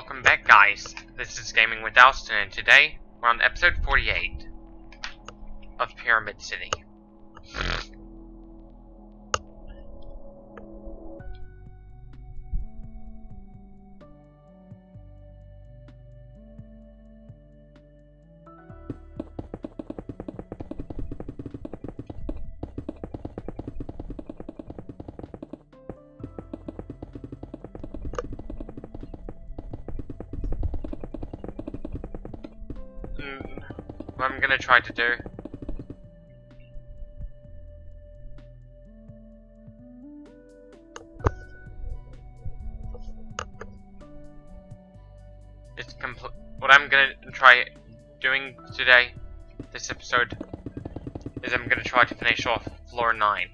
welcome back, guys. This is Gaming with Alston, and today we're on episode 48 of Pyramid City. What I'm gonna try to do is what I'm gonna try doing today, this episode, is I'm gonna try to finish off floor 9.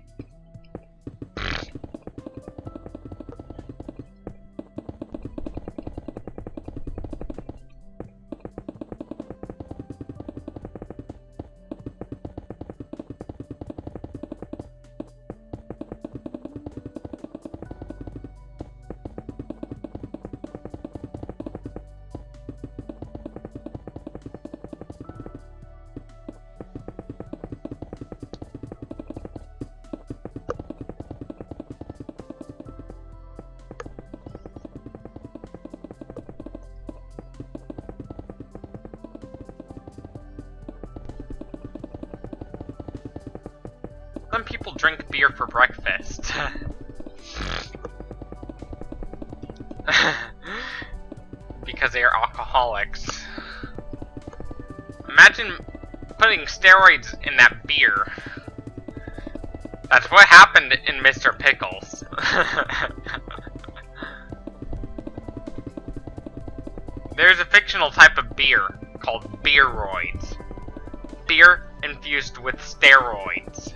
Some people drink beer for breakfast. Because they are alcoholics. Imagine putting steroids in that beer. That's what happened in Mr. Pickles. There's a fictional type of beer called beeroids. Beer infused with steroids.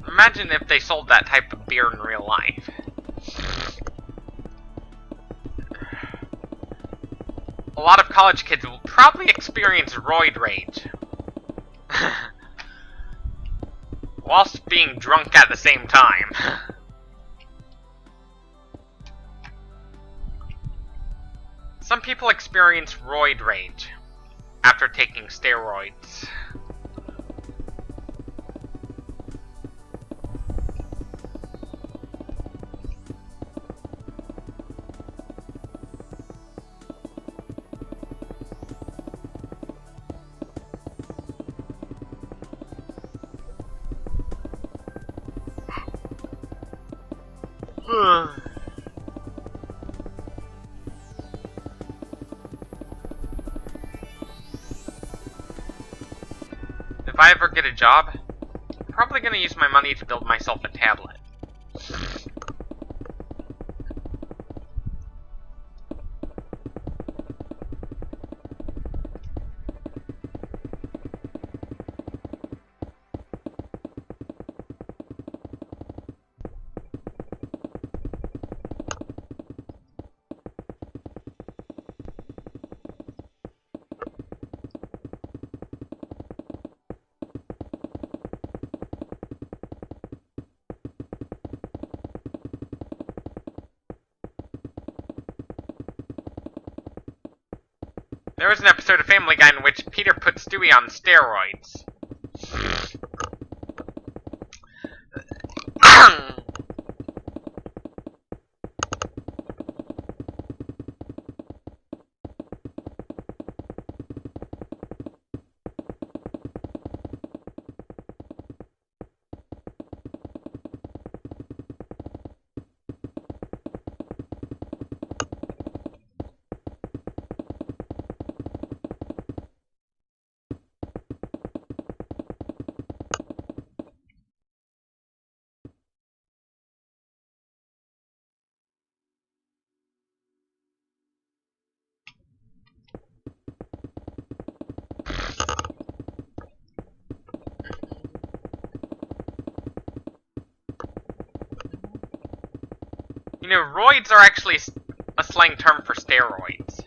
Imagine if they sold that type of beer in real life. A lot of college kids will probably experience roid rage. Whilst being drunk at the same time. Some people experience roid rage after taking steroids. If I ever get a job, I'm probably gonna use my money to build myself a tablet. There was an episode of Family Guy in which Peter put Stewie on steroids. know, roids are actually a slang term for steroids.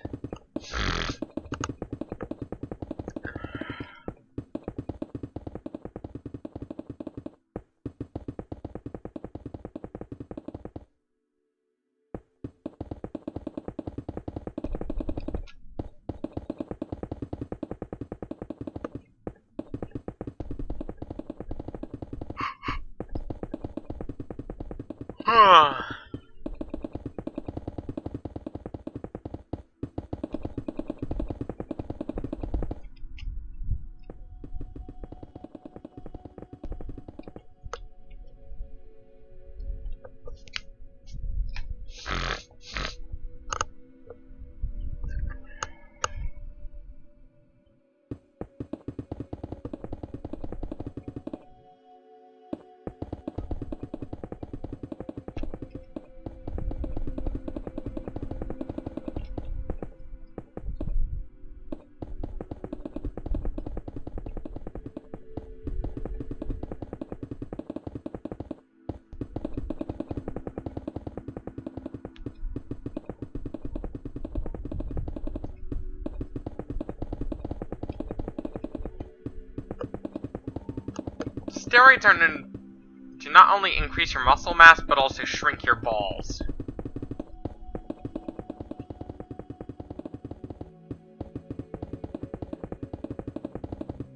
Steroids are known to not only increase your muscle mass, but also shrink your balls.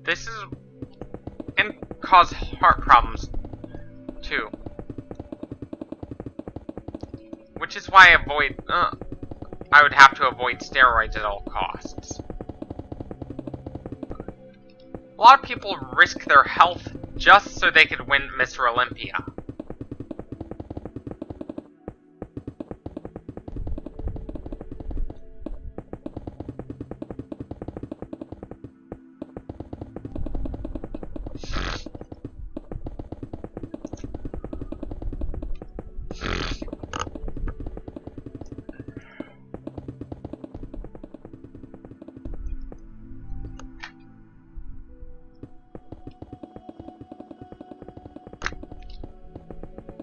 This can cause heart problems, too. Which is why I would have to avoid steroids at all costs. A lot of people risk their health just so they could win Mr. Olympia.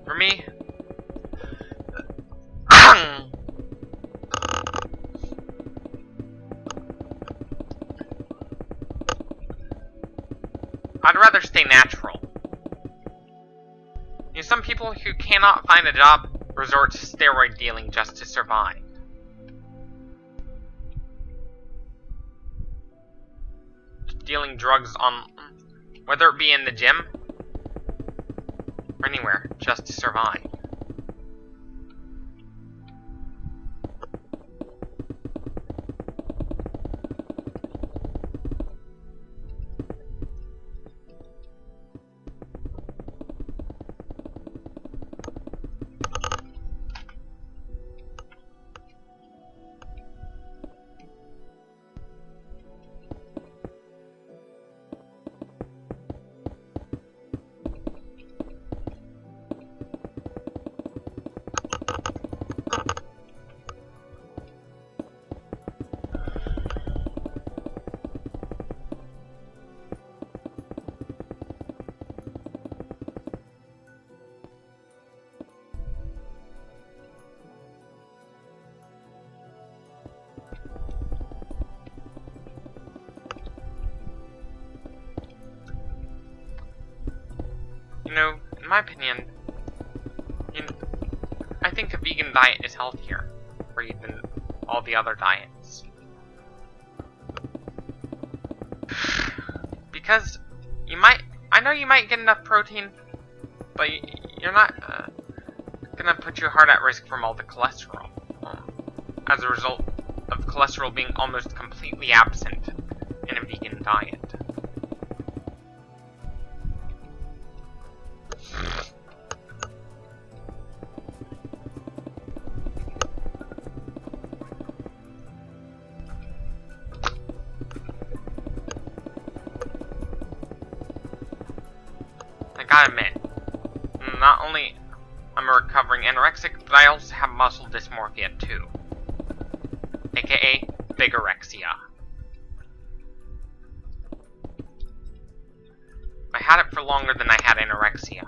For me, I'd rather stay natural. You know, some people who cannot find a job resort to steroid dealing just to survive. Dealing drugs on, whether it be in the gym or anywhere, just to survive. You know, in my opinion, I think a vegan diet is healthier for even all the other diets. Because I know you might get enough protein, but you're not gonna put your heart at risk from all the cholesterol, as a result of cholesterol being almost completely absent in a vegan diet. I gotta admit, not only am I recovering anorexic, but I also have muscle dysmorphia too, aka bigorexia. I had it for longer than I had anorexia.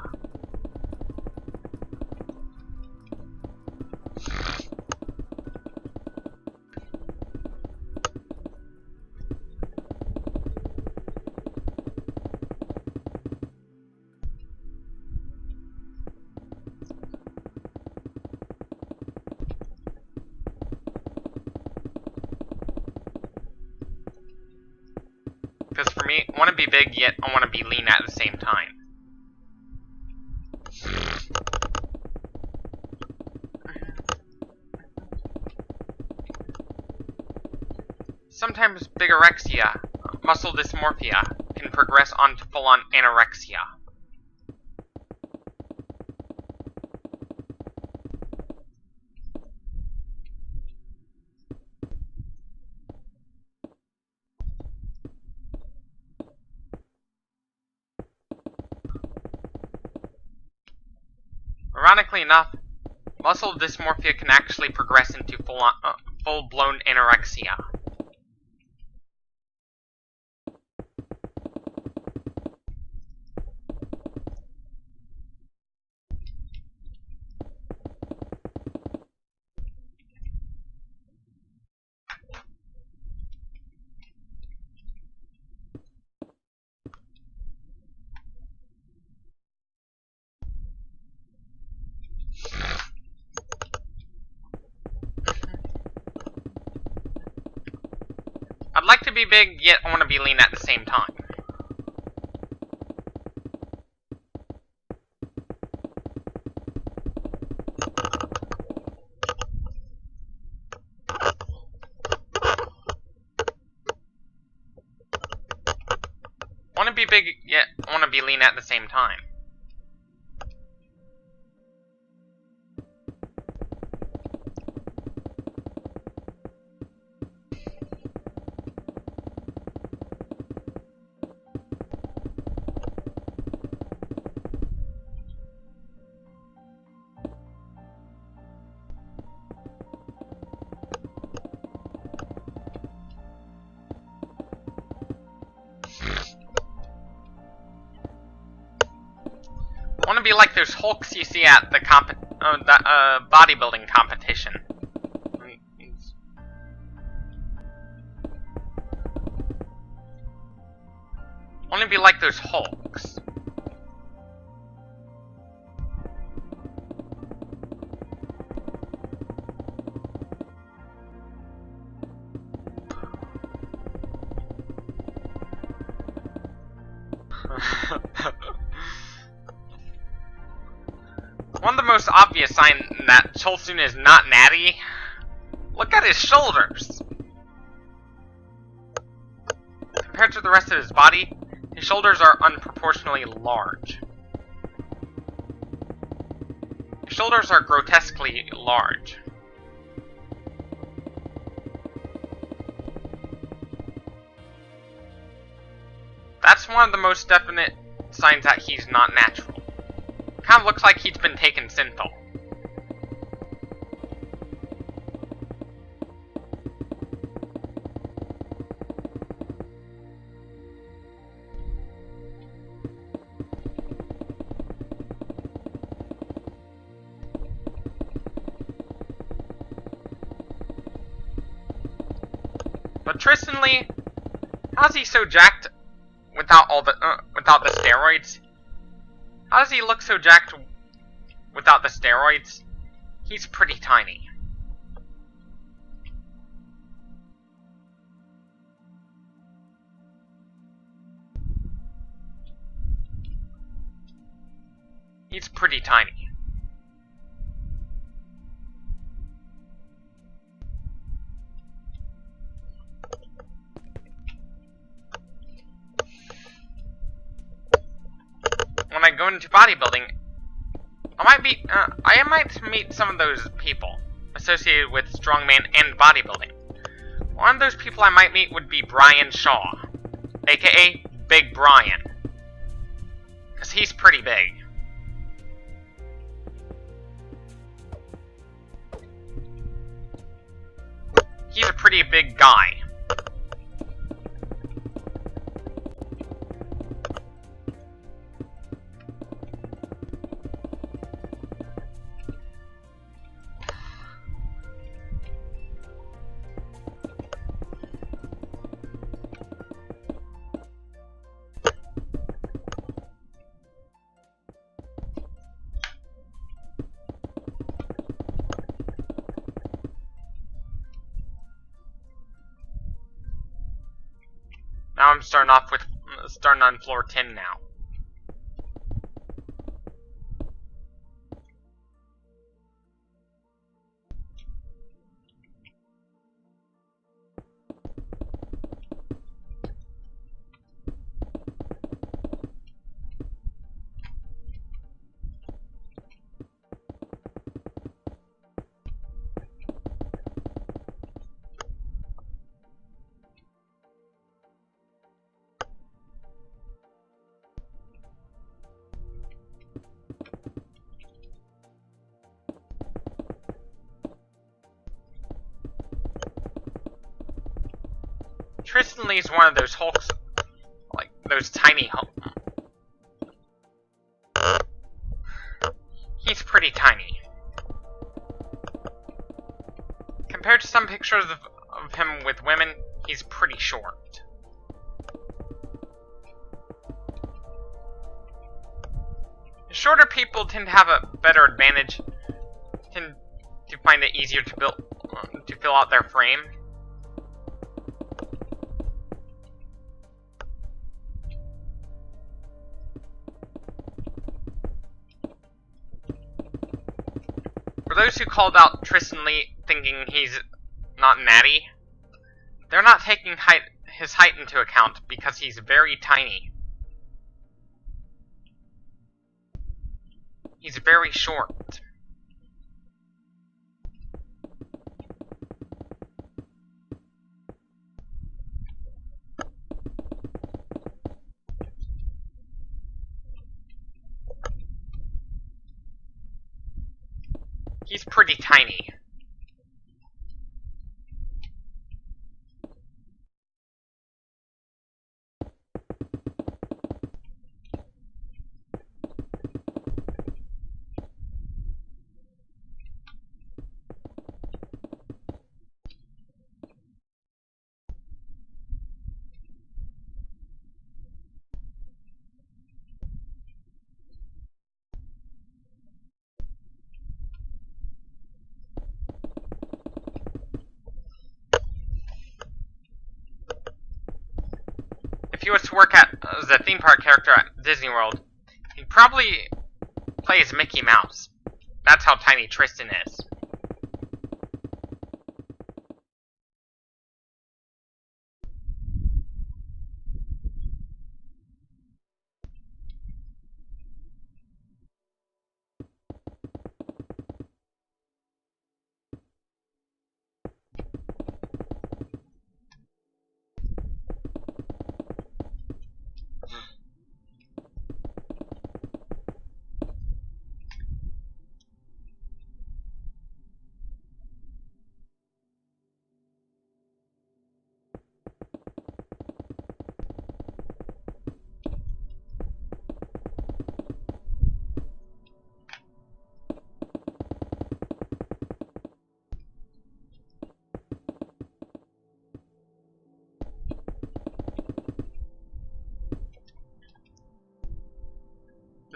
want to be big, yet I want to be lean at the same time. Sometimes bigorexia, muscle dysmorphia, can progress onto full-on anorexia. Ironically enough, muscle dysmorphia can actually progress into full-blown anorexia. I'd like to be big, yet I want to be lean at the same time. Want to be big, yet I want to be lean at the same time. I want to be like those hulks you see at the bodybuilding competition. I want to be like those hulks. One of the most obvious signs that Cholsun is not natty, look at his shoulders. Compared to the rest of his body, his shoulders are unproportionately large. His shoulders are grotesquely large. That's one of the most definite signs that he's not natural. Kind of looks like he's been taken synthol. But Tristan Lee, how's he so jacked without the steroids? How does he look so jacked without the steroids? He's pretty tiny. He's pretty tiny. When I go into bodybuilding, I might meet some of those people associated with strongman and bodybuilding. One of those people I might meet would be Brian Shaw, aka Big Brian, because he's pretty big. He's a pretty big guy. Now I'm starting off with starting on floor 10 now. Tristan Lee's one of those hulks, like those tiny hulks. He's pretty tiny. Compared to some pictures of him with women, he's pretty short. Shorter people tend to have a better advantage, tend to find it easier to fill out their frame. For those who called out Tristan Lee thinking he's not natty, they're not taking his height into account because he's very tiny. He's very short. He's pretty tiny. If he was to work as a theme park character at Disney World, he'd probably play as Mickey Mouse. That's how tiny Tristan is.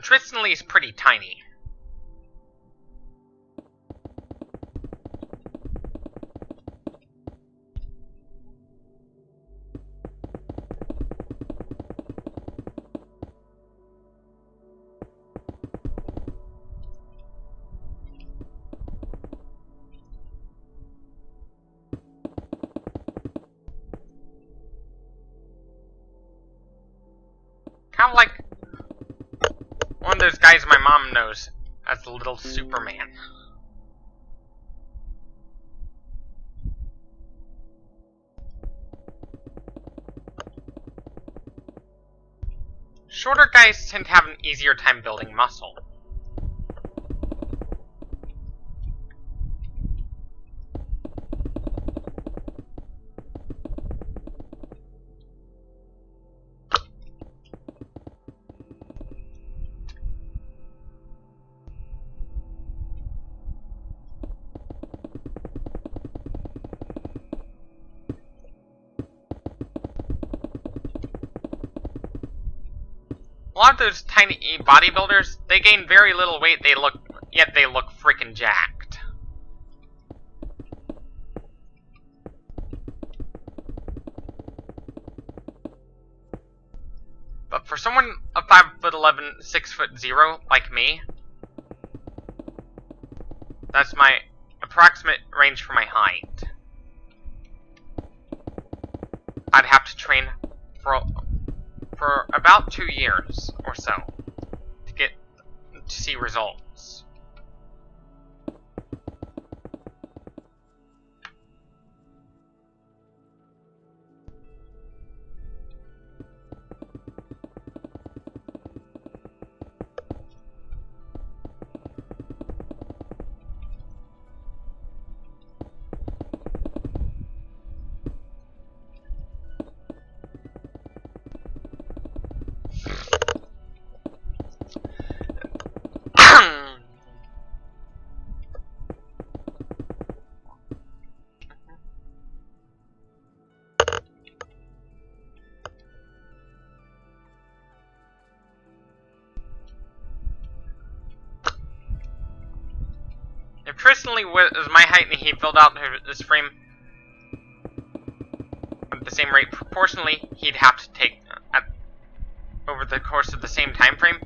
Tristan Lee's pretty tiny. Kind of like one of those guys my mom knows as the little Superman. Shorter guys tend to have an easier time building muscle. A lot of those tiny bodybuilders, they gain very little weight, yet they look freaking jacked. But for someone of 5'11", 6'0" like me, that's my approximate range for my height. I'd have to train for about 2 years or so to see results. If Tristan Lee was my height and he filled out his frame at the same rate proportionally, he'd have to take, over the course of the same time frame,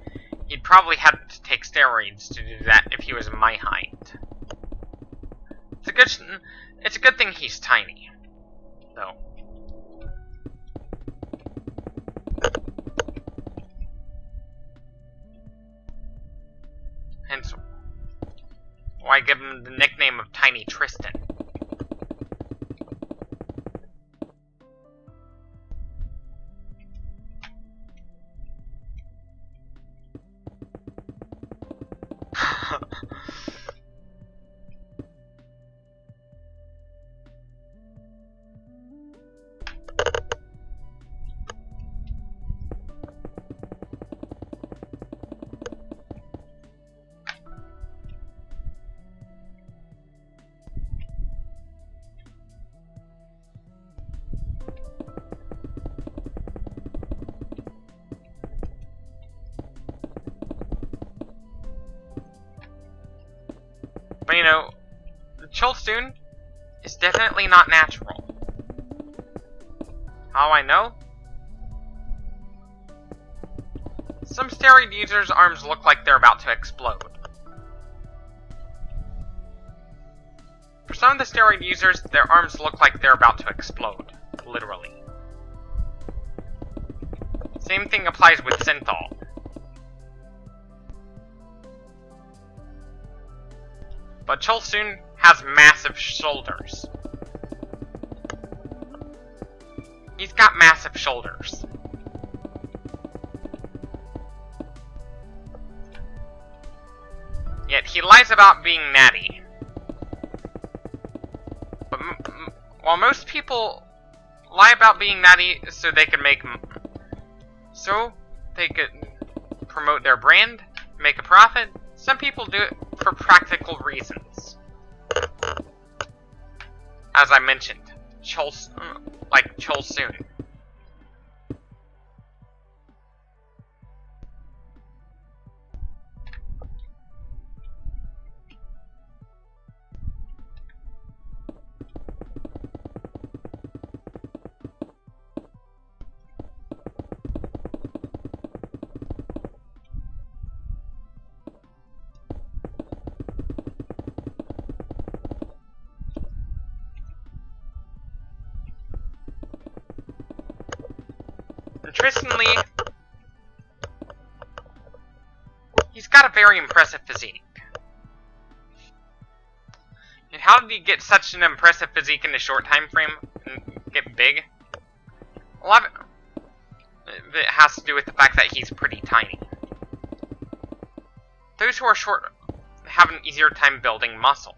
he'd probably have to take steroids to do that if he was my height. It's a good thing he's tiny, though. Hence why I give him the nickname of Tiny Tristan. But you know, the Silverstone is definitely not natural. How I know? Some steroid users' arms look like they're about to explode. For some of the steroid users, their arms look like they're about to explode. Literally. Same thing applies with synthol. But Silverstone has massive shoulders. He's got massive shoulders. Yet he lies about being natty. But while most people lie about being natty so they could promote their brand, make a profit, some people do it for practical reasons. As I mentioned, like Silverstone. Tristan Lee, he's got a very impressive physique. And how did he get such an impressive physique in a short time frame and get big? A lot of it has to do with the fact that he's pretty tiny. Those who are short have an easier time building muscle.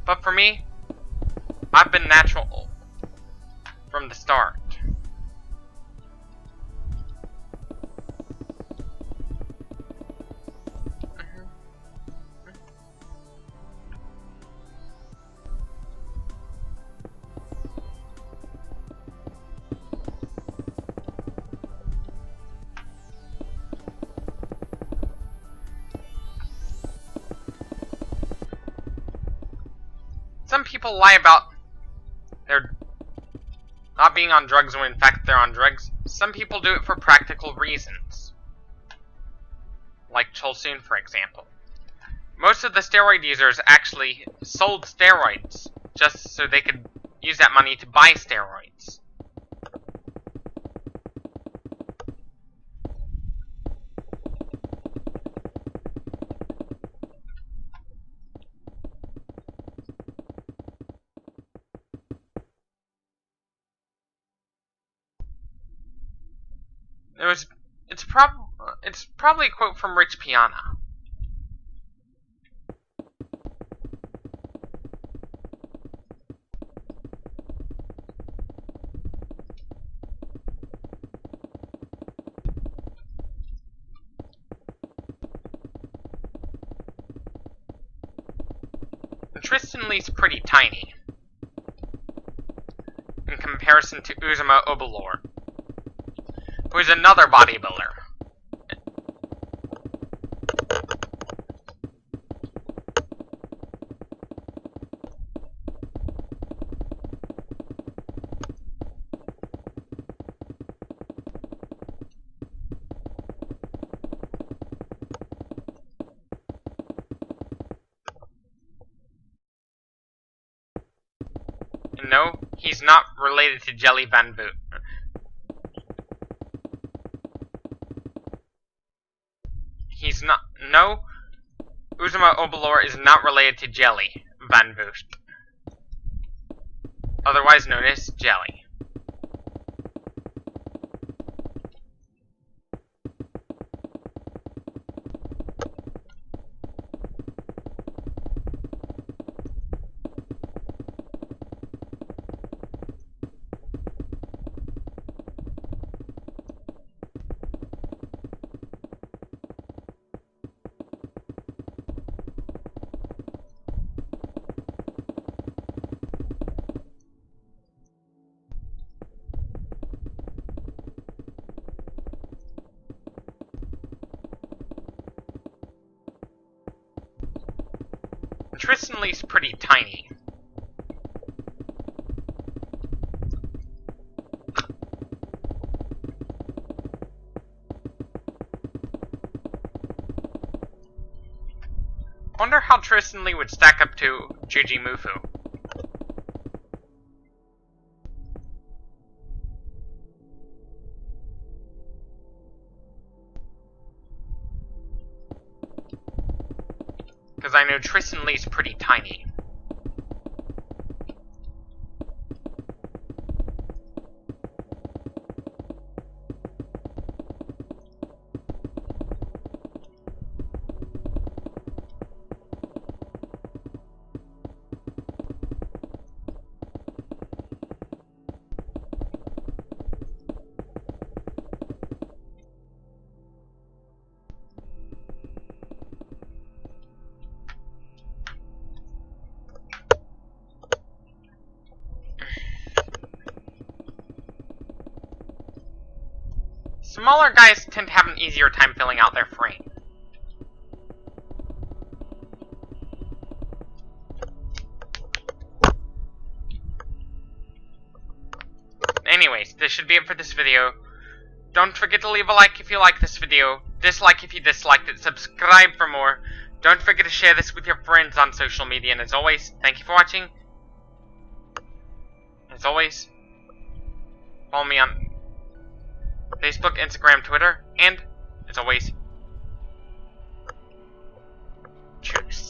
But for me, I've been natural from the start. Some people lie about their not being on drugs when in fact they're on drugs. Some people do it for practical reasons. Like Cholsoon, for example. Most of the steroid users actually sold steroids just so they could use that money to buy steroids. It's probably a quote from Rich Piana. Tristan Lee's pretty tiny in comparison to Uzuma Obalor, who is another bodybuilder. No, he's not related to Jelly Van Boot. He's not. No, Uzuma Obalor is not related to Jelly Van Boot, otherwise known as Jelly. Tristan Lee's pretty tiny. Wonder how Tristan Lee would stack up to Juji Mufu. Because I know Tristan Lee's pretty tiny. Smaller guys tend to have an easier time filling out their frame. Anyways, this should be it for this video. Don't forget to leave a like if you like this video, dislike if you disliked it, subscribe for more. Don't forget to share this with your friends on social media, and as always, thank you for watching. As always, follow me on Facebook, Instagram, Twitter, and, as always, cheers.